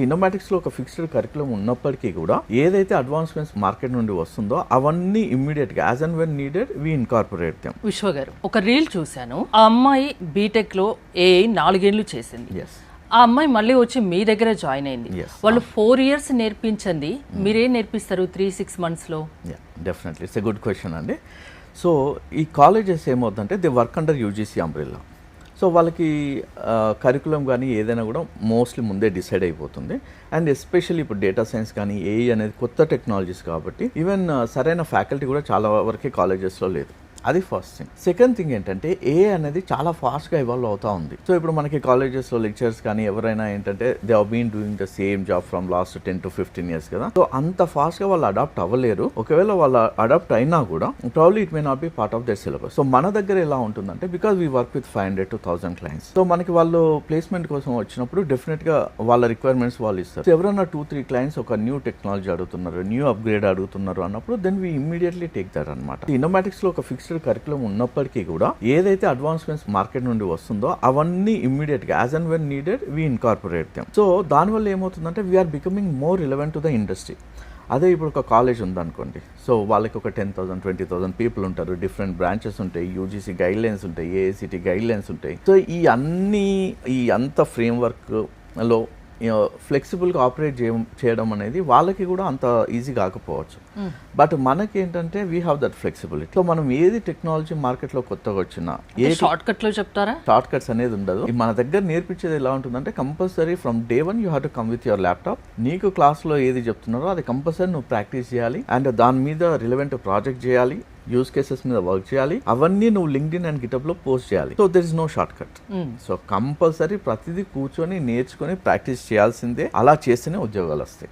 ఇన్నోమాటిక్స్ లో ఒక fixed curriculum ఉన్నప్పటికీ కూడా ఏదైతే అడ్వాన్స్మెంట్స్ మార్కెట్ నుండి వస్తుందో అవన్నీ ఇమ్మీడియట్ గా as and when needed we incorporate them. Vishwa గారు, ఒక రీల్ చూశాను. ఆ అమ్మాయి బీటెక్ లో ఏఐ 4 ఏళ్లు చేసింది. ఆ అమ్మాయి మళ్ళీ వచ్చి మీ దగ్గర జాయిన్ అయింది. వాళ్ళు 4 years నేర్పించండి, మీరేం నేర్పిస్తారు 3-6 months లో? Definitely it's a good question అండి. సో ఈ కాలేజెస్ ఏమవుతుందంటే they work under UGC umbrella. So వాళ్ళకి కరికులం కానీ ఏదైనా కూడా మోస్ట్లీ ముందే డిసైడ్ అయిపోతుంది. అండ్ ఎస్పెషల్లీ ఇప్పుడు డేటా సైన్స్ కానీ ఏఐ అనేది కొత్త టెక్నాలజీస్ కాబట్టి ఈవెన్ సరైన ఫ్యాకల్టీ కూడా చాలా వరకే కాలేజెస్లో లేదు. అది ఫస్ట్ థింగ్. సెకండ్ థింగ్ ఏంటంటే ఏఐ అనేది చాలా ఫాస్ట్గా ఇవాల్వ్ అవుతూ ఉంది. సో ఇప్పుడు మనకి కాలేజెస్లో లెక్చర్స్ కానీ ఎవరైనా ఏంటంటే they have been doing the same job from last 10 to 15 years కదా. సో అంత ఫాస్ట్గా వాళ్ళు అడాప్ట్ అవ్వలేరు. ఒకవేళ వాళ్ళు అడాప్ట్ అయినా కూడా probably it may not be part of their syllabus. So మన దగ్గర ఎలా ఉంటుందంటే because we work with 500 to 1000 clients. So మనకి వాళ్ళు ప్లేస్మెంట్ కోసం వచ్చినప్పుడు డెఫినెట్గా వాళ్ళ రిక్వైర్మెంట్స్ వాళ్ళు ఇస్తారు. సో ఎవరైనా 2-3 clients ఒక న్యూ టెక్నాలజీ అడుగుతున్నారు, న్యూ అప్గ్రేడ్ అడుగుతున్నారు అన్నప్పుడు then we immediately take that అనమాట. ఇన్నోమాటిక్స్లో ఒక ఫిక్స్డ్ కరికులం ఉన్నప్పటికీ కూడా ఏదైతే అడ్వాన్స్మెంట్స్ మార్కెట్ నుండి వస్తుందో అవన్నీ ఇమ్మీడియట్ గా as and when needed we incorporate them. So దానివల్ల ఏమవుతుందంటే we are becoming more relevant to the industry. అదే ఇప్పుడు ఒక కాలేజ్ ఉందనుకోండి, సో వాళ్ళకి ఒక 10,000 20,000 పీపుల్ ఉంటారు, డిఫరెంట్ బ్రాంచెస్ ఉంటాయి, యూజీసీ గైడ్ లైన్స్ ఉంటాయి, ఏఐసిటీ గైడ్ లైన్స్ ఉంటాయి. సో ఈ అంత ఫ్రేమ్వర్క్ లో ఫ్లెక్సిబుల్గా ఆపరేట్ చేయడం అనేది వాళ్ళకి కూడా అంత ఈజీ కాకపోవచ్చు. బట్ మనకి ఏంటంటే we have that flexibility. So మనం ఏది టెక్నాలజీ మార్కెట్లో కొత్తగా వచ్చినా ఏ షార్ట్ కట్ లో చెప్తారా? షార్ట్ కట్స్ అనేది ఉండదు. మన దగ్గర నేర్పించేది ఎలా ఉంటుందంటే compulsory from day 1 you have to come with your laptop. నీకు క్లాస్లో ఏది చెప్తున్నారో అది కంపల్సరీ నువ్వు ప్రాక్టీస్ చేయాలి అండ్ దాని మీద రిలవెంట్ ప్రాజెక్ట్ చేయాలి, యూస్ కేసెస్ మీద వర్క్ చేయాలి, అవన్నీ నువ్వు లింక్డ్ఇన్ అండ్ గిటప్ లో పోస్ట్ చేయాలి. So there is no shortcut. So compulsory ప్రతిదీ కూర్చొని నేర్చుకొని ప్రాక్టీస్ చేయాల్సిందే. అలా చేస్తేనే ఉద్యోగాలు వస్తాయి.